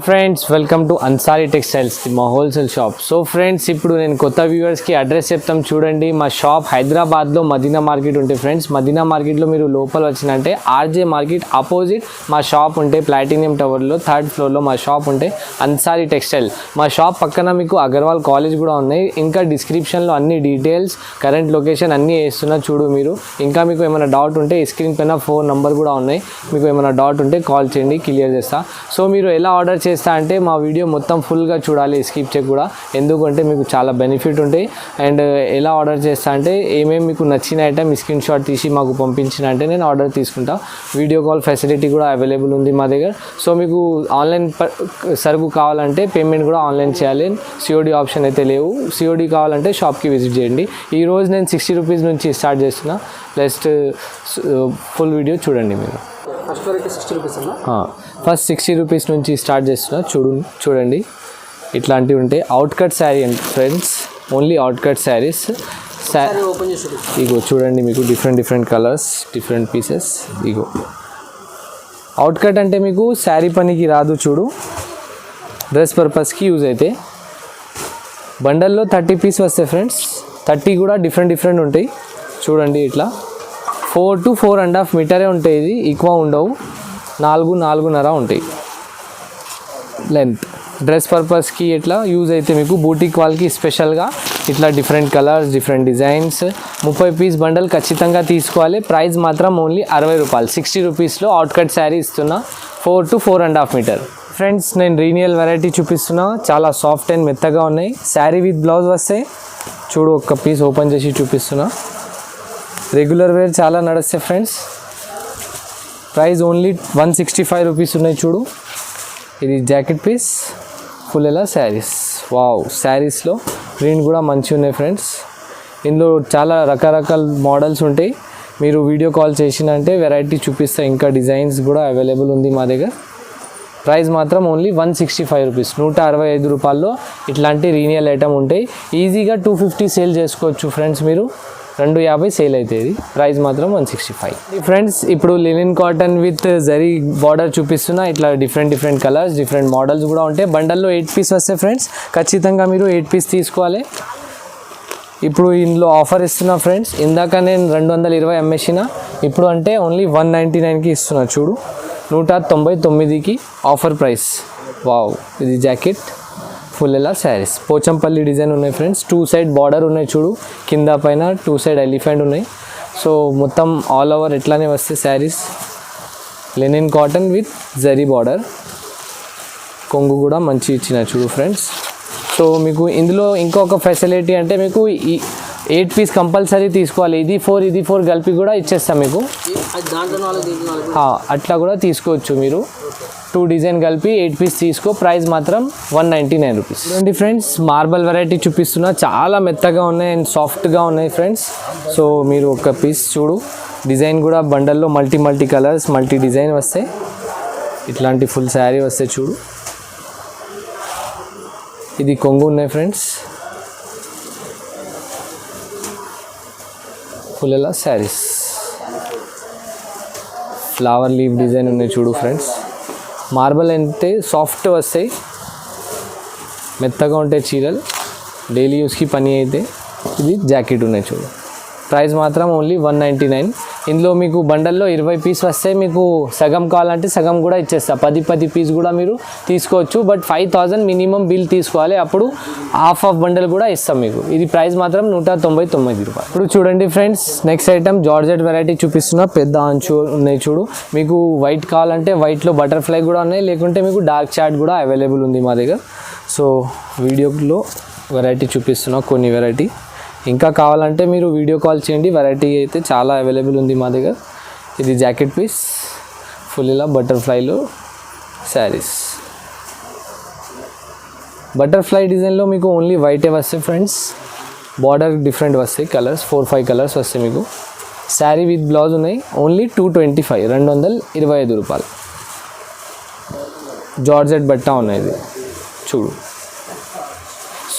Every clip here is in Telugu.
Friends welcome to Ansari textiles మా హోల్సేల్ షాప్. సో ఫ్రెండ్స్ ఇప్పుడు నేను కొత్త వ్యూవర్స్కి అడ్రస్ చెప్తాం చూడండి. మా షాప్ హైదరాబాద్లో మదీనా మార్కెట్ ఉంటే ఫ్రెండ్స్, మదీనా మార్కెట్లో మీరు లోపల వచ్చినంటే ఆర్జే మార్కెట్ ఆపోజిట్ మా షాప్ ఉంటే ప్లాటినియం టవర్లో 3rd ఫ్లోర్లో మా షాప్ ఉంటే అన్సారీ టెక్స్టైల్. మా షాప్ పక్కన మీకు అగర్వాల్ కాలేజ్ కూడా ఉన్నాయి. ఇంకా డిస్క్రిప్షన్లో అన్ని డీటెయిల్స్ కరెంట్ లొకేషన్ అన్నీ వేస్తున్నా చూడు మీరు. ఇంకా మీకు ఏమైనా డౌట్ ఉంటే స్క్రీన్ పైన ఫోన్ నెంబర్ కూడా ఉన్నాయి, మీకు ఏమైనా డౌట్ ఉంటే కాల్ చేయండి, క్లియర్ చేస్తా. సో మీరు ఎలా ఆర్డర్ చేస్తా అంటే మా వీడియో మొత్తం ఫుల్గా చూడాలి, స్కిప్ చెక్ కూడా, ఎందుకంటే మీకు చాలా బెనిఫిట్ ఉంటాయి. అండ్ ఎలా ఆర్డర్ చేస్తా అంటే ఏమేమి మీకు నచ్చిన ఐటమ్ స్క్రీన్ షాట్ తీసి మాకు పంపించిన అంటే నేను ఆర్డర్ తీసుకుంటా. వీడియో కాల్ ఫెసిలిటీ కూడా అవైలబుల్ ఉంది మా దగ్గర. సో మీకు ఆన్లైన్ సరుకు కావాలంటే పేమెంట్ కూడా ఆన్లైన్ చేయాలి, సిఓడి ఆప్షన్ అయితే లేవు. సిఓడి కావాలంటే షాప్కి విజిట్ చేయండి. ఈరోజు నేను 60 రూపీస్ నుంచి స్టార్ట్ చేస్తున్నా, జస్ట్ ఫుల్ వీడియో చూడండి మీరు. ఫస్ట్ 60 రూపీస్ నుంచి స్టార్ట్ చేస్తున్నా చూడండి. ఇట్లాంటివి ఉంటాయి. అవుట్ కట్ శారీ అండి friends, only out cut saris. ఇగో చూడండి, మీకు డిఫరెంట్ కలర్స్, డిఫరెంట్ పీసెస్. ఇగో అవుట్ కట్ అంటే మీకు శారీ పనికి రాదు చూడు, డ్రెస్ పర్పస్కి యూజ్ అయితే. బండల్లో 30 పీస్ వస్తాయి ఫ్రెండ్స్, 30 కూడా డిఫరెంట్ ఉంటాయి చూడండి. ఇట్లా 4 to 4.5 మీటరే ఉంటాయి, ఇది ఎక్కువ ఉండవు, 4.5 ఉంటాయి లెంత్. డ్రెస్ పర్పస్కి ఇట్లా యూజ్ అయితే మీకు బూటిక్ వాళ్ళకి స్పెషల్గా ఇట్లా different colours, different designs. 30 piece bundle ఖచ్చితంగా తీసుకోవాలి. ప్రైస్ మాత్రం ఓన్లీ 60 రూపాయలు. 60 రూపీస్లో అవుట్ కట్ శారీ ఇస్తున్నా, 4 to 4.5 మీటర్. ఫ్రెండ్స్ నేను రీనియల్ వెరైటీ చూపిస్తున్నా, చాలా సాఫ్ట్ అండ్ మెత్తగా ఉన్నాయి. శారీ విత్ బ్లౌజ్ వస్తాయి చూడు. ఒక్క పీస్ ఓపెన్ చేసి చూపిస్తున్నా. రెగ్యులర్ వేర్ చాలా నడుస్తాయి ఫ్రెండ్స్. ప్రైస్ ఓన్లీ 165 రూపీస్ ఉన్నాయి చూడు. ఇది జాకెట్ పీస్, ఫుల్ ఎలా శారీస్. వావ్, శారీస్లో ప్రింట్ కూడా మంచిగా ఉన్నాయి ఫ్రెండ్స్. ఇందులో చాలా రకరకాల మోడల్స్ ఉంటాయి. మీరు వీడియో కాల్ చేసినంటే వెరైటీ చూపిస్తే, ఇంకా డిజైన్స్ కూడా అవైలబుల్ ఉంది మా దగ్గర. ప్రైస్ మాత్రం ఓన్లీ 165 రూపీస్, 165 రూపాయల్లో ఇట్లాంటి రీనియల్ ఐటమ్ ఉంటాయి. ఈజీగా 250 సేల్ చేసుకోవచ్చు ఫ్రెండ్స్ మీరు. 250 సేల్ అవుతుంది. ప్రైస్ మాత్రం 165. ఫ్రెండ్స్ ఇప్పుడు linen cotton with zari border చూపిస్తున్నా. ఇట్లా డిఫరెంట్ కలర్స్, డిఫరెంట్ మోడల్స్ కూడా ఉంటాయి. బండల్లో 8 పీస్ వస్తాయి ఫ్రెండ్స్, ఖచ్చితంగా మీరు 8 పీస్ తీసుకోవాలి. ఇప్పుడు ఇందులో ఆఫర్ ఇస్తున్నా ఫ్రెండ్స్. ఇందాక నేను 220 అమ్మేసిన, ఇప్పుడు అంటే ఓన్లీ 199కి ఇస్తున్నా చూడు. 199కి ఆఫర్ ప్రైస్. వావ్, ఇది జాకెట్ ఫుల్ ఎలా శారీస్. పోచంపల్లి డిజైన్ ఉన్నాయి ఫ్రెండ్స్. 2 సైడ్ బార్డర్ ఉన్నాయి చూడు, కింద పైన 2 సైడ్ ఎలిఫెంట్ ఉన్నాయి. సో మొత్తం ఆల్ ఓవర్ ఎట్లానే వస్తాయి saris. Linen cotton with zari border, కొంగు కూడా మంచి ఇచ్చిన చూడు ఫ్రెండ్స్. సో మీకు ఇందులో ఇంకొక ఫెసిలిటీ అంటే మీకు ఈ 8 పీస్ కంపల్సరీ తీసుకోవాలి. ఇది 4 కలిపి కూడా ఇచ్చేస్తాం మీకు. అట్లా కూడా తీసుకోవచ్చు మీరు. 2 డిజైన్ కలిపి 8 పీస్ తీసుకో. ప్రైస్ మాత్రం 199 రూపీస్. చూడండి ఫ్రెండ్స్, మార్బల్ వెరైటీ చూపిస్తున్నా. చాలా మెత్తగా ఉన్నాయి అండ్ సాఫ్ట్గా ఉన్నాయి ఫ్రెండ్స్. సో మీరు ఒక పీస్ చూడు. డిజైన్ కూడా బండల్లో మల్టీ కలర్స్, మల్టీ డిజైన్ వస్తాయి. ఇట్లాంటి ఫుల్ శారీ వస్తాయి చూడు. ఇది కొంగు ఉన్నాయి ఫ్రెండ్స్, ఫుల్ ఎలా శారీస్. ఫ్లవర్ లీవ్ డిజైన్ ఉన్నాయి చూడు ఫ్రెండ్స్. మార్బల్ అంటే సాఫ్ట్ వస్తాయి, మెత్తగా ఉంటాయి చీరలు, డైలీ యూస్కి పని అయితే. ఇది జాకెట్ ఉన్నాయి చూడు. ప్రైస్ మాత్రం ఓన్లీ 199. ఇందులో మీకు బండల్లో 20 పీస్ వస్తాయి. మీకు సగం కావాలంటే సగం కూడా ఇచ్చేస్తా. 10 పీస్ కూడా మీరు తీసుకోవచ్చు. బట్ 5000 మినిమం బిల్ తీసుకోవాలి, అప్పుడు హాఫ్ బండల్ కూడా ఇస్తాం మీకు. ఇది ప్రైస్ మాత్రం 199 రూపాయలు. ఇప్పుడు చూడండి friends, next item georgette variety చూపిస్తున్నా. పెద్ద అంచు ఉన్నాయి చూడు. మీకు వైట్ కావాలంటే వైట్లో బటర్ఫ్లై కూడా ఉన్నాయి, లేకుంటే మీకు డార్క్ చార్ట్ కూడా అవైలబుల్ ఉంది మా దగ్గర. సో వీడియోలో వెరైటీ చూపిస్తున్నా, కొన్ని వెరైటీ. ఇంకా కావాలంటే మీరు వీడియో కాల్ చేయండి, వెరైటీ అయితే చాలా అవైలబుల్ ఉంది మా దగ్గర. ఇది జాకెట్ పీస్, ఫుల్ ఇలా బటర్ఫ్లైలో శారీస్. బటర్ఫ్లై డిజైన్లో మీకు ఓన్లీ వైటే వస్తాయి ఫ్రెండ్స్. బార్డర్ డిఫరెంట్ వస్తాయి, కలర్స్ 4-5 కలర్స్ వస్తాయి మీకు. శారీ విత్ బ్లౌజ్ ఉన్నాయి. ఓన్లీ 225, 225 రూపాయలు. జార్జెట్ బట్ట ఉన్నాయి ఇది చూడు.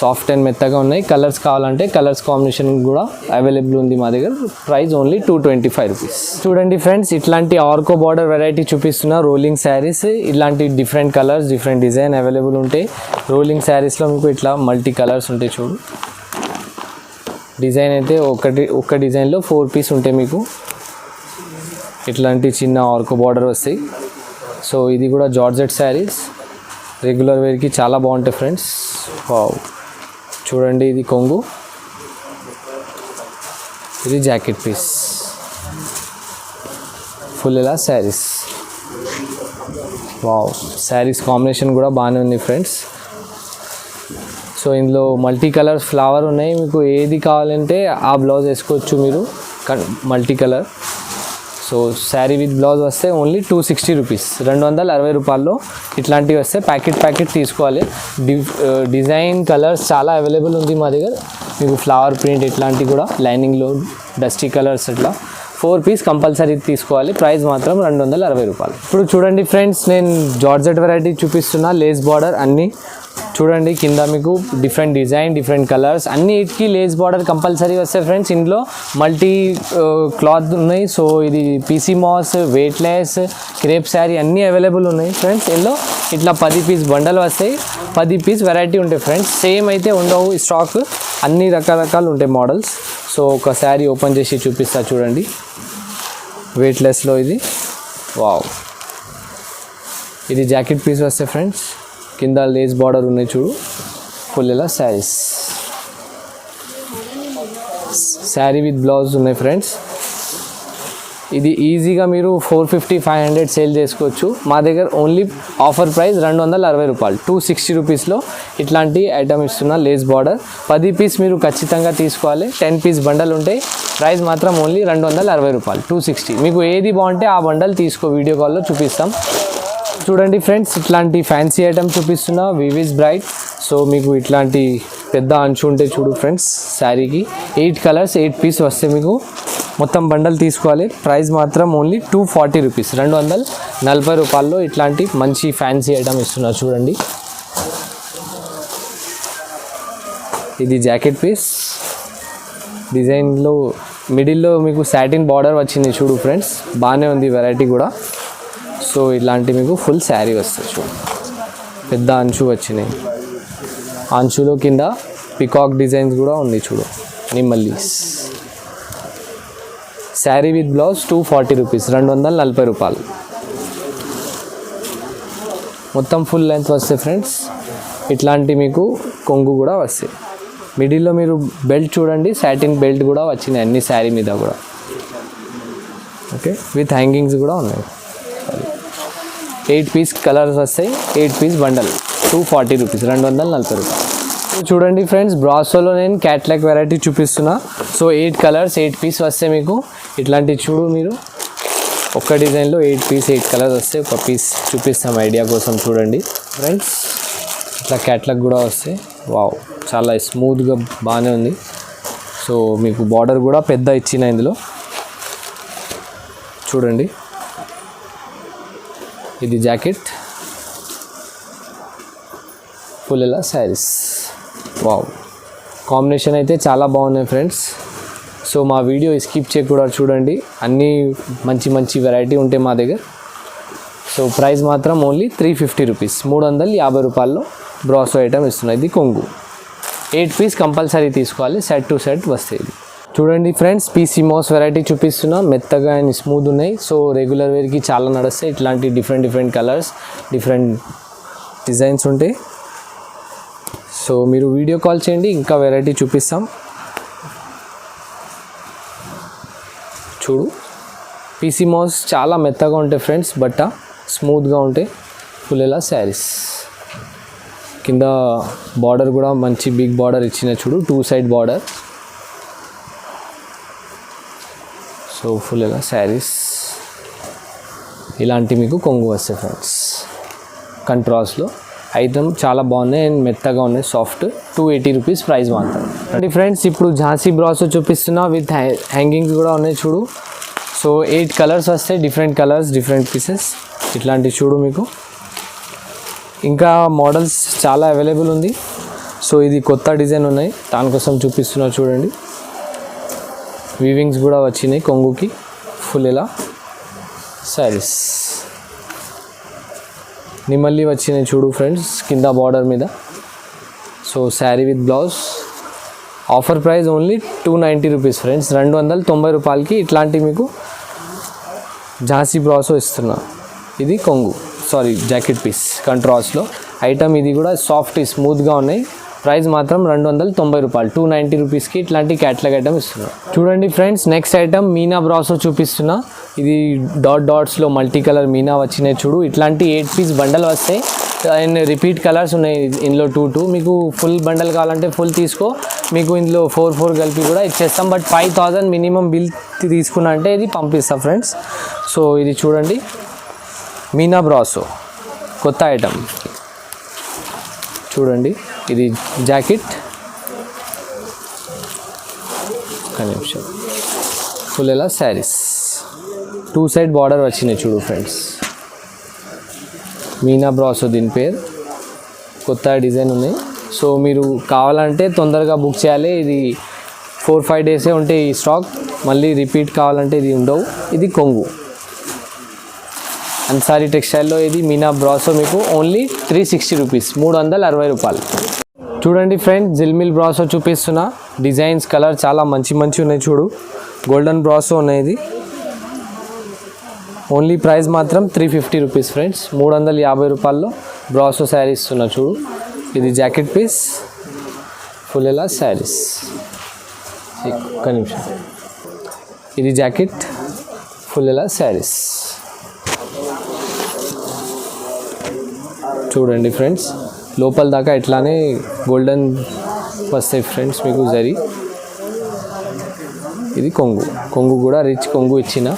సాఫ్ట్ అండ్ మెత్తగా ఉన్నాయి. కలర్స్ కావాలంటే కలర్స్ కాంబినేషన్ కూడా అవైలబుల్ ఉంది మా దగ్గర. Price only 225 rupees. చూడండి ఫ్రెండ్స్, ఇట్లాంటి ఆర్కో బార్డర్ వెరైటీ చూపిస్తున్నా. రోలింగ్ శారీస్, ఇలాంటి different colours different design available ఉంటాయి. రోలింగ్ శారీస్లో మీకు ఇట్లా మల్టీ కలర్స్ ఉంటాయి. చూడు, డిజైన్ అయితే ఒక్క డిజైన్లో 4 పీస్ ఉంటాయి మీకు. ఇట్లాంటి చిన్న ఆర్కో బార్డర్ వస్తాయి. సో ఇది కూడా జార్జెట్ శారీస్, రెగ్యులర్ వేర్కి చాలా బాగుంటాయి ఫ్రెండ్స్. వావ్, చూడండి ఇది కొంగు, ఇది జాకెట్ పీస్, ఫుల్ ఇలా శారీస్. వావ్, శారీస్ కాంబినేషన్ కూడా బాగానే ఉంది ఫ్రెండ్స్. సో ఇందులో మల్టీ కలర్ ఫ్లవర్ ఉన్నాయి. మీకు ఏది కావాలంటే ఆ బ్లౌజ్ వేసుకోవచ్చు మీరు, multi colour. So sari with blouse వస్తే ఓన్లీ 260 రూపీస్, 260 రూపాయల్లో ఇట్లాంటివి వస్తే ప్యాకెట్ తీసుకోవాలి. డిజైన్ కలర్స్ చాలా అవైలబుల్ ఉంది మా దగ్గర. మీకు ఫ్లవర్ ప్రింట్ ఇట్లాంటివి కూడా లైనింగ్లో డస్టీ కలర్స్ ఇట్లా 4 పీస్ కంపల్సరీ తీసుకోవాలి. ప్రైస్ మాత్రం 260 రూపాయలు. ఇప్పుడు చూడండి ఫ్రెండ్స్, నేను జార్జెట్ వెరైటీ చూపిస్తున్నా. లేస్ బార్డర్ అన్నీ చూడండి, కింద మీకు డిఫరెంట్ డిజైన్ డిఫరెంట్ కలర్స్ అన్నిటికీ లేస్ బార్డర్ కంపల్సరీ వస్తాయి ఫ్రెండ్స్. ఇందులో మల్టీ క్లాత్ ఉన్నాయి. సో ఇది PC mass, weightless, crepe sari అన్నీ అవైలబుల్ ఉన్నాయి ఫ్రెండ్స్. ఇందులో ఇట్లా 10 పీస్ బండల్ వస్తాయి, 10 పీస్ వెరైటీ ఉంటాయి ఫ్రెండ్స్. సేమ్ అయితే ఉండవు స్టాక్, అన్ని రకరకాలు ఉంటాయి మోడల్స్. సో ఒక శారీ ఓపెన్ చేసి చూపిస్తా చూడండి. వెయిట్లెస్లో ఇది, వావ్, ఇది జాకెట్ పీస్ వస్తాయి ఫ్రెండ్స్. కింద లేస్ బార్డర్ ఉన్నాయి చూడు, ఫుల్ ఇలా శారీస్. శారీ విత్ బ్లౌజ్ ఉన్నాయి ఫ్రెండ్స్. ఇది ఈజీగా మీరు 450-500 సేల్ చేసుకోవచ్చు. మా దగ్గర ఓన్లీ ఆఫర్ ప్రైస్ 260 రూపాయలు, 260 రూపీస్లో ఇట్లాంటి ఐటమ్ ఇస్తున్నా. లేస్ బార్డర్ 10 పీస్ మీరు ఖచ్చితంగా తీసుకోవాలి. 10 పీస్ బండల్ ఉంటాయి. ప్రైస్ మాత్రం ఓన్లీ 260 రూపాయలు, 260. మీకు ఏది బాగుంటే ఆ బండల్ తీసుకో, వీడియో కాల్లో చూపిస్తాం. చూడండి ఫ్రెండ్స్, ఇట్లాంటి ఫ్యాన్సీ ఐటమ్ చూపిస్తున్నా. వివిస్ బ్రైట్. సో మీకు ఇట్లాంటి పెద్ద అంచు ఉంటే చూడు ఫ్రెండ్స్, శారీకి 8 కలర్స్ 8 పీస్ వస్తే మీకు మొత్తం బండల్ తీసుకోవాలి. ప్రైస్ మాత్రం ఓన్లీ 240 రూపీస్, 240 రూపాయల్లో ఇట్లాంటి మంచి ఫ్యాన్సీ ఐటమ్ ఇస్తున్నా చూడండి. ఇది జాకెట్ పీస్, డిజైన్లో మిడిల్లో మీకు సాటిన్ బార్డర్ వచ్చింది చూడు ఫ్రెండ్స్, బాగానే ఉంది వెరైటీ కూడా. సో ఇలాంటి మీకు ఫుల్ శారీ వస్తుంది చూడు, పెద్ద అంచు వచ్చినాయి. అంచులో కింద పికాక్ డిజైన్స్ కూడా ఉంది చూడు, నిమ్మల్లీస్. శారీ విత్ బ్లౌజ్ 240 రూపీస్, 240 రూపాయలు. మొత్తం ఫుల్ లెంత్ వస్తాయి ఫ్రెండ్స్. ఇట్లాంటి మీకు కొంగు కూడా వస్తాయి. మిడిల్లో మీరు బెల్ట్ చూడండి, సాటిన్ బెల్ట్ కూడా వచ్చినాయి అన్ని శారీ మీద కూడా. ఓకే, విత్ హ్యాంగింగ్స్ కూడా ఉన్నాయి. 8 పీస్ కలర్స్ వస్తాయి, 8 పీస్ బండల్, 240 రూపీస్, 240 రూపాయలు. చూడండి ఫ్రెండ్స్, బ్రాసోలో నేను క్యాట్లాగ్ వెరైటీ చూపిస్తున్నా. సో 8 కలర్స్ 8 పీస్ వస్తాయి మీకు. ఇట్లాంటి చూడు మీరు, ఒక్క డిజైన్లో 8 పీస్ 8 కలర్స్ వస్తాయి. ఒక పీస్ చూపిస్తాం ఐడియా కోసం. చూడండి ఫ్రెండ్స్, ఇట్లా క్యాట్లాగ్ కూడా వస్తాయి. వావ్, చాలా స్మూత్గా బాగానే ఉంది. సో మీకు బార్డర్ కూడా పెద్ద ఇచ్చిన ఇందులో చూడండి. ఇది జాకెట్, ఫుల్ ఇలా శారీస్. వావ్, కాంబినేషన్ అయితే చాలా బాగున్నాయి ఫ్రెండ్స్. సో మా వీడియో స్కిప్ చేయకుండా చూడండి, అన్నీ మంచి మంచి వెరైటీ ఉంటాయి మా దగ్గర. సో ప్రైస్ మాత్రం ఓన్లీ 350 రూపీస్, 350 రూపాయల్లో బ్రాసో ఐటమ్ ఇస్తున్నాయి. ఇది కొంగు 8 పీస్ కంపల్సరీ తీసుకోవాలి, సెట్ టు సెట్ వస్తాయి. చూడండి ఫ్రెండ్స్, పీసీ మోస్ వెరైటీ చూపిస్తున్నా. మెత్తగా అండ్ స్మూత్ ఉన్నాయి. సో రెగ్యులర్ వేర్కి చాలా నడుస్తాయి. ఇట్లాంటి డిఫరెంట్ కలర్స్ డిఫరెంట్ డిజైన్స్ ఉంటాయి. సో మీరు వీడియో కాల్ చేయండి, ఇంకా వెరైటీ చూపిస్తాం. చూడు, పీసీ మోస్ చాలా మెత్తగా ఉంటాయి ఫ్రెండ్స్, బట్ట స్మూత్గా ఉంటాయి. ఫుల్ ఇలా శారీస్. కింద బార్డర్ కూడా మంచి బిగ్ బార్డర్ ఇచ్చిన చూడు, 2 సైడ్ బార్డర్. సో ఫుల్ ఇలా శారీస్. ఇలాంటి మీకు కొంగు వస్తాయి ఫ్రెండ్స్. కంట్రాస్ట్లో ఐటమ్ చాలా బాగున్నాయి అండ్ మెత్తగా ఉన్నాయి, సాఫ్ట్. 280 రూపీస్ ప్రైస్ మాత్రం. అంటే ఫ్రెండ్స్, ఇప్పుడు ఝాన్సీ బ్రాసో చూపిస్తున్నా. విత్ హ్యాంగింగ్స్ కూడా ఉన్నాయి చూడు. సో 8 కలర్స్ వస్తాయి, డిఫరెంట్ కలర్స్ డిఫరెంట్ పీసెస్. ఇట్లాంటివి చూడు మీకు. ఇంకా మోడల్స్ చాలా అవైలబుల్ ఉంది. సో ఇది కొత్త డిజైన్ ఉన్నాయి, దానికోసం చూపిస్తున్నా చూడండి. వీవింగ్స్ కూడా వచ్చినాయి కొంగుకి. ఫుల్ ఇలా శారీస్ నిమల్లి వచ్చినాయి చూడు ఫ్రెండ్స్ కింద బార్డర్ మీద. So sari with blouse. Offer price only 290 rupees friends. 290 రూపాయలకి ఇట్లాంటి మీకు ఝాన్సీ బ్రాసో ఇస్తున్నా. ఇది కొంగు, సారీ జాకెట్ పీస్ కంట్రాస్ట్లో ఐటమ్. ఇది కూడా సాఫ్ట్ స్మూత్గా ఉన్నాయి. ప్రైస్ మాత్రం 290 రూపాయలు. 290 రూపీస్కి ఇట్లాంటి క్యాట్లాగ్ ఐటమ్ ఇస్తున్నా. చూడండి friends, next item Meena brasso చూపిస్తున్నా. ఇది డాట్స్లో మల్టీ కలర్ మీనా వచ్చినాయి చూడు. ఇట్లాంటి 8 పీస్ బండల్ వస్తాయి అండ్ రిపీట్ కలర్స్ ఉన్నాయి ఇందులో 2 మీకు ఫుల్ బండల్ కావాలంటే ఫుల్ తీసుకో, మీకు ఇందులో 4 కలిపి కూడా ఇచ్చేస్తాం. బట్ 5000 మినిమం బిల్ తీసుకున్నా అంటే ఇది పంపిస్తాం ఫ్రెండ్స్. సో ఇది చూడండి మీనా బ్రాసో కొత్త ఐటమ్ చూడండి. ఇది జాకెట్, కనెక్షన్ ఫుల్ ఎలా శారీస్ 2 సైడ్ బార్డర్ వచ్చినాయి చూడు ఫ్రెండ్స్. మీనా బ్రాసో దీని పేరు. కొత్త డిజైన్ ఉన్నాయి. సో మీరు కావాలంటే తొందరగా బుక్ చేయాలి. ఇది 4-5 డేసే ఉంటాయి ఈ స్టాక్. మళ్ళీ రిపీట్ కావాలంటే ఇది ఉండవు. ఇది కొంగు అన్సారీ టెక్స్టైల్లో. ఇది మీనా బ్రాసో మీకు ఓన్లీ 360 రూపీస్, 360 రూపాయలు. చూడండి ఫ్రెండ్స్, జిల్మిల్ బ్రాసో చూపిస్తున్నా. డిజైన్స్ కలర్ చాలా మంచి ఉన్నాయి చూడు. గోల్డెన్ బ్రాసో ఉన్నాయి. ఇది ఓన్లీ ప్రైస్ మాత్రం 350 రూపీస్ ఫ్రెండ్స్. 350 రూపాయల్లో బ్రాసో శారీ ఇస్తున్నా చూడు. ఇది జాకెట్ పీస్ ఫుల్ ఎలా శారీస్. ఒక్క నిమిషం. ఇది జాకెట్ ఫుల్ ఎలా శారీస్ చూడండి ఫ్రెండ్స్. లోపల దాకా ఇట్లానే గోల్డెన్ వస్తాయి ఫ్రెండ్స్ మీకు జరీ. ఇది కొంగు కూడా రిచ్ కొంగు ఇచ్చిన.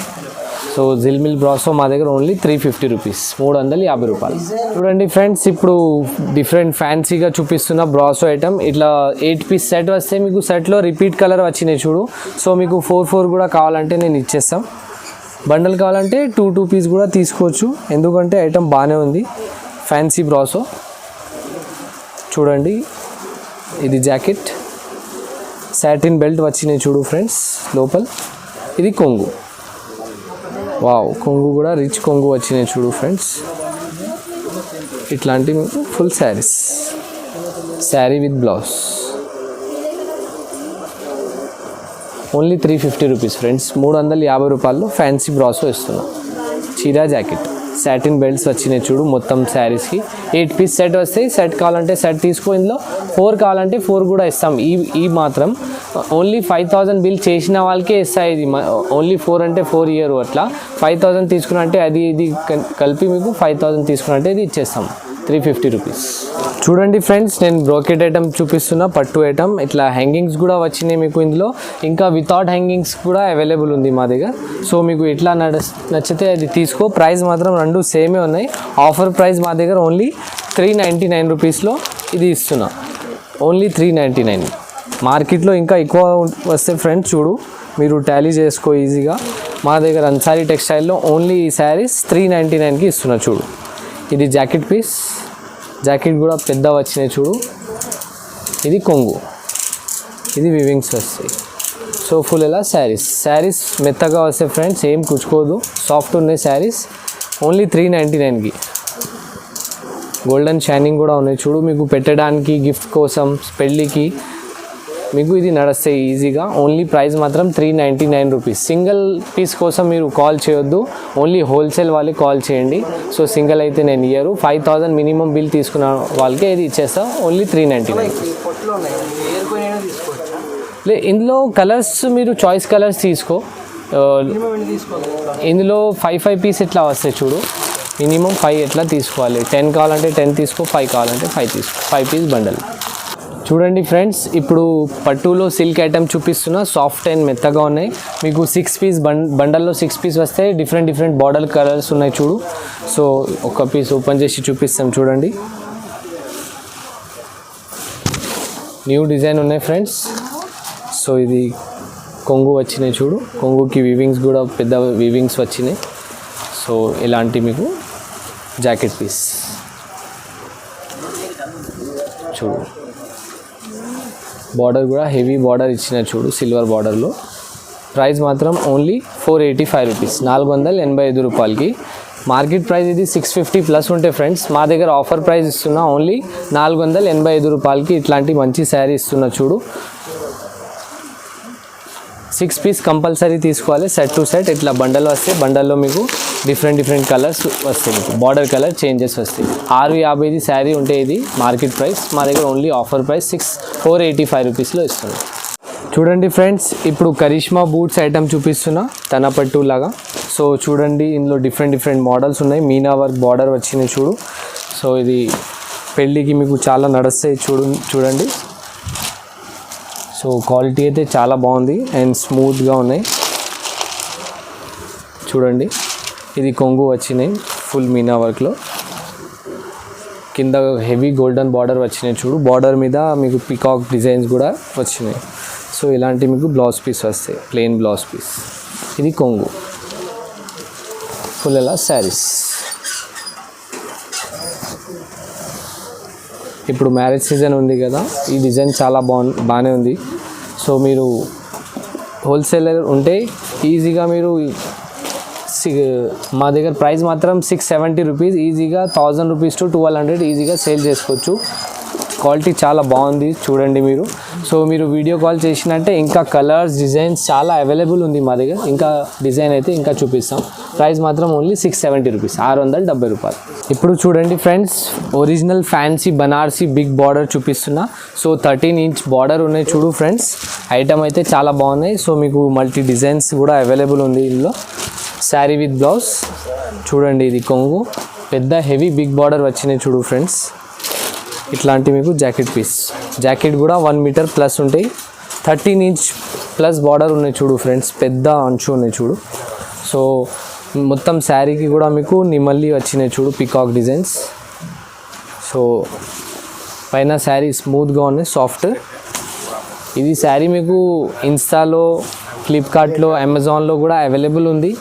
సో జిల్మిల్ బ్రాసో మా దగ్గర ఓన్లీ 350 రూపీస్, 350 రూపాయలు. చూడండి ఫ్రెండ్స్, ఇప్పుడు డిఫరెంట్ ఫ్యాన్సీగా చూపిస్తున్న బ్రాసో ఐటమ్. ఇట్లా 8 పీస్ సెట్ వస్తే మీకు సెట్లో రిపీట్ కలర్ వచ్చినాయి చూడు. సో మీకు 4 కూడా కావాలంటే నేను ఇచ్చేస్తాం. బండల్ కావాలంటే 2 పీస్ కూడా తీసుకోవచ్చు, ఎందుకంటే ఐటమ్ బాగానే ఉంది. ఫ్యాన్సీ బ్రాసో చూడండి. ఇది జాకెట్, సాటిన్ బెల్ట్ వచ్చినాయి చూడు ఫ్రెండ్స్ లోపల. ఇది కొంగు. వావ్, కొంగు కూడా రిచ్ కొంగు వచ్చినాయి చూడు ఫ్రెండ్స్. ఇట్లాంటి మీకు full saris. Sari with blouse only 350 rupees friends. 350 రూపాయల్లో ఫ్యాన్సీ బ్రాసో ఇస్తున్నాం. చీరా జాకెట్, సాటిన్ బెల్ట్స్ వచ్చినాయి చూడు మొత్తం శారీస్కి. 8 పీస్ సెట్ వస్తాయి. సెట్ కావాలంటే సెట్ తీసుకో. ఇందులో 4 కావాలంటే 4 కూడా ఇస్తాం. ఈ మాత్రం ఓన్లీ 5000 బిల్ చేసిన వాళ్ళకే ఇస్తాయి. ఇది ఓన్లీ 4 అంటే 4 ఇయర్. అట్లా 5000 తీసుకున్నంటే అది ఇది కలిపి మీకు 5000 తీసుకున్నంటే ఇది ఇచ్చేస్తాం 350 రూపీస్. చూడండి ఫ్రెండ్స్, నేను బ్రోకెట్ ఐటమ్ చూపిస్తున్నా, పట్టు ఐటమ్. ఇట్లా హ్యాంగింగ్స్ కూడా వచ్చినాయి మీకు ఇందులో. ఇంకా వితౌట్ హ్యాంగింగ్స్ కూడా అవైలబుల్ ఉంది మా దగ్గర. సో మీకు ఎట్లా నచ్చితే అది తీసుకో. ప్రైస్ మాత్రం 2 సేమే ఉన్నాయి. ఆఫర్ ప్రైస్ మా దగ్గర ఓన్లీ 399 రూపీస్లో ఇది ఇస్తున్నా. ఓన్లీ 399. మార్కెట్లో ఇంకా ఎక్కువ వస్తే ఫ్రెండ్స్ చూడు, మీరు టాలీ చేసుకో ఈజీగా. మా దగ్గర అన్సారీ టెక్స్టైల్లో ఓన్లీ ఈ శారీస్ 399కి ఇస్తున్నా చూడు. ఇది జాకెట్ పీస్, జాకెట్ కూడా పెద్ద వచ్చినాయి చూడు. ఇది కొంగు, ఇది వివింగ్స్ వస్తాయి. సో ఫుల్ ఎలా శారీస్ మెత్తగా వస్తాయి ఫ్రెండ్స్, ఏం కుచ్చుకోదు, సాఫ్ట్ ఉన్నాయి శారీస్. ఓన్లీ 399కి. గోల్డెన్ షైనింగ్ కూడా ఉన్నాయి చూడు. మీకు పెట్టడానికి గిఫ్ట్ కోసం పెళ్ళికి మీకు ఇది నడుస్తాయి ఈజీగా. ఓన్లీ ప్రైస్ మాత్రం 399 రూపీస్. సింగిల్ పీస్ కోసం మీరు కాల్ చేయొద్దు, ఓన్లీ హోల్సేల్ వాళ్ళకి కాల్ చేయండి. సో సింగిల్ అయితే నేను ఇయ్యరు. 5000 మినిమం బిల్ తీసుకున్న వాళ్ళకే ఇది ఇచ్చేస్తా. ఓన్లీ 399. ఇందులో కలర్స్ మీరు చాయిస్ కలర్స్ తీసుకో. ఇందులో 5 పీస్ ఇట్లా వస్తాయి చూడు. మినిమం 5 ఎట్లా తీసుకోవాలి. 10 కావాలంటే 10 తీసుకో, 5 కావాలంటే 5 తీసుకో. 5 పీస్ బండల్. చూడండి ఫ్రెండ్స్, ఇప్పుడు పట్టులో సిల్క్ ఐటమ్ చూపిస్తున్నా. సాఫ్ట్ అండ్ మెత్తగా ఉన్నాయి. మీకు 6 పీస్ బండల్లో 6 పీస్ వస్తే డిఫరెంట్ బార్డర్ కలర్స్ ఉన్నాయి చూడు. సో ఒక పీస్ ఓపెన్ చేసి చూపిస్తాం చూడండి. న్యూ డిజైన్ ఉన్నాయి ఫ్రెండ్స్. సో ఇది కొంగు వచ్చినాయి చూడు. కొంగుకి వీవింగ్స్ కూడా పెద్ద వీవింగ్స్ వచ్చినాయి. సో ఇలాంటి మీకు జాకెట్ పీస్ చూడు. బార్డర్ కూడా హెవీ బార్డర్ ఇచ్చిన చూడు సిల్వర్ బార్డర్లో. ప్రైస్ మాత్రం ఓన్లీ 485 రూపీస్, 485 రూపాయలకి. మార్కెట్ ప్రైస్ ఇది 650 ప్లస్ ఉంటే ఫ్రెండ్స్, మా దగ్గర ఆఫర్ ప్రైస్ ఇస్తున్నా ఓన్లీ 485 రూపాయలకి. ఇట్లాంటి మంచి శారీ ఇస్తున్నా చూడు. 6 పీస్ కంపల్సరీ తీసుకోవాలి, సెట్ టు సెట్. ఇట్లా బండల్ వస్తాయి, బండల్లో మీకు డిఫరెంట్ కలర్స్ వస్తాయి, మీకు బార్డర్ కలర్ చేంజెస్ వస్తాయి. 650 శారీ ఉంటే ఇది మార్కెట్ ప్రైస్, మా దగ్గర ఓన్లీ ఆఫర్ ప్రైస్ 485 రూపీస్లో ఇస్తుంది. చూడండి ఫ్రెండ్స్, ఇప్పుడు కరిష్మా బూట్స్ ఐటమ్ చూపిస్తున్నా, తనపట్టు లాగా. సో చూడండి, ఇందులో డిఫరెంట్ మోడల్స్ ఉన్నాయి, మీనా వర్క్ బార్డర్ వచ్చినాయి చూడు. సో ఇది పెళ్ళికి మీకు చాలా నడుస్తాయి చూడండి. సో క్వాలిటీ అయితే చాలా బాగుంది అండ్ స్మూత్గా ఉన్నాయి చూడండి. ఇది కొంగు వచ్చినాయి ఫుల్ మీనా వర్క్లో, కింద హెవీ గోల్డెన్ బార్డర్ వచ్చినాయి చూడు. బార్డర్ మీద మీకు పికాక్ డిజైన్స్ కూడా వచ్చినాయి. సో ఇలాంటి మీకు బ్లౌజ్ పీస్ వస్తాయి, ప్లెయిన్ బ్లౌజ్ పీస్. ఇది కొంగు ఫుల్ ఎలా శారీస్. ఇప్పుడు మ్యారేజ్ సీజన్ ఉంది కదా, ఈ డిజైన్ చాలా బాగానే ఉంది. సో మీరు హోల్సేలర్ ఉంటే ఈజీగా మీరు మా దగ్గర ప్రైస్ మాత్రం 670 రూపీస్, ఈజీగా 1000 రూపీస్ టు 1200 ఈజీగా సేల్ చేసుకోవచ్చు. క్వాలిటీ చాలా బాగుంది చూడండి మీరు. సో మీరు వీడియో కాల్ చేసినట్టే ఇంకా కలర్స్ డిజైన్స్ చాలా అవైలబుల్ ఉంది మా దగ్గర. ఇంకా డిజైన్ అయితే ఇంకా చూపిస్తాం. ప్రైస్ మాత్రం ఓన్లీ 670 రూపీస్, 670 రూపాయలు. ఇప్పుడు చూడండి friends, original fancy Banarasi big border చూపిస్తున్నా. సో 13 ఇంచ్ బార్డర్ ఉన్నాయి చూడు ఫ్రెండ్స్. ఐటమ్ అయితే చాలా బాగున్నాయి. సో మీకు మల్టీ డిజైన్స్ కూడా అవైలబుల్ ఉంది ఇందులో. శారీ విత్ బ్లౌజ్ చూడండి. ఇది కొంగు, పెద్ద హెవీ బిగ్ బార్డర్ వచ్చినాయి చూడు ఫ్రెండ్స్. ఇట్లాంటి మీకు జాకెట్ పీస్, జాకెట్ కూడా 1 మీటర్ ప్లస్ ఉంటాయి. 13 ఇంచ్ ప్లస్ బార్డర్ ఉన్నాయి చూడు ఫ్రెండ్స్, పెద్ద అంచు ఉన్నాయి చూడు. సో మొత్తం శారీకి కూడా మీకు నిమల్లి వచ్చినాయి చూడు, పికాక్ డిజైన్స్. సో పైన శారీ స్మూత్గా ఉన్నాయి, సాఫ్ట్. ఇది శారీ మీకు ఇన్స్టాలో, ఫ్లిప్కార్ట్లో, అమెజాన్లో కూడా అవైలబుల్ ఉంది.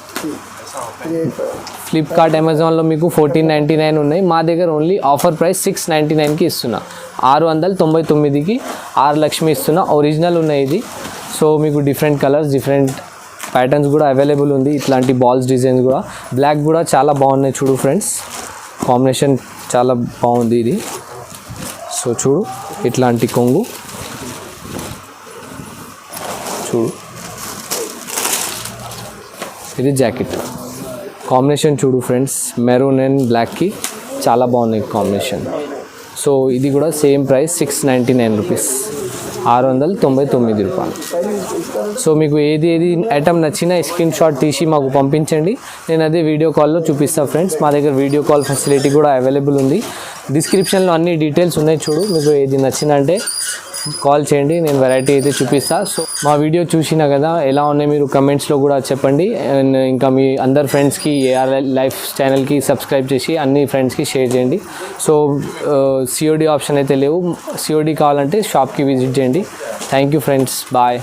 ఫ్లిప్కార్ట్, అమెజాన్లో మీకు 1499 ఉన్నాయి. మా దగ్గర ఓన్లీ ఆఫర్ ప్రైస్ 699కి ఇస్తున్నా. 699కి 6 లక్ష్మి ఇస్తున్నా. ఒరిజినల్ ఉన్నాయి ఇది. సో మీకు డిఫరెంట్ కలర్స్, డిఫరెంట్ ప్యాటర్న్స్ కూడా అవైలబుల్ ఉంది. ఇట్లాంటి బాల్స్ డిజైన్స్ కూడా, బ్లాక్ కూడా చాలా బాగున్నాయి చూడు ఫ్రెండ్స్. కాంబినేషన్ చాలా బాగుంది ఇది. సో చూడు, ఇట్లాంటి కొంగు చూడు. ఇది జాకెట్ కాంబినేషన్ చూడు ఫ్రెండ్స్, మెరూన్ అండ్ బ్లాక్కి చాలా బాగున్నాయి కాంబినేషన్. సో ఇది కూడా సేమ్ ప్రైస్ 699 రూపీస్, 699 రూపాయలు. సో మీకు ఏది ఐటమ్ నచ్చినా స్క్రీన్ షాట్ తీసి మాకు పంపించండి, నేను అదే వీడియో కాల్లో చూపిస్తాను ఫ్రెండ్స్. మా దగ్గర వీడియో కాల్ ఫెసిలిటీ కూడా అవైలబుల్ ఉంది. డిస్క్రిప్షన్లో అన్ని డీటెయిల్స్ ఉన్నాయి చూడు. మీకు ఏది నచ్చిందంటే కాల్ చేయండి, నేను వెరైటీ అయితే చూపిస్తాను. సో మా వీడియో చూసినా కదా, ఎలా ఉన్నాయి మీరు కమెంట్స్లో కూడా చెప్పండి. అండ్ ఇంకా మీ అందరు ఫ్రెండ్స్కి ఏఆర్ లైఫ్ ఛానల్కి సబ్స్క్రైబ్ చేసి అన్ని ఫ్రెండ్స్కి షేర్ చేయండి. సో సిఓడి ఆప్షన్ అయితే లేవు, సిఓడి కావాలంటే షాప్కి విజిట్ చేయండి. Thank you friends, bye.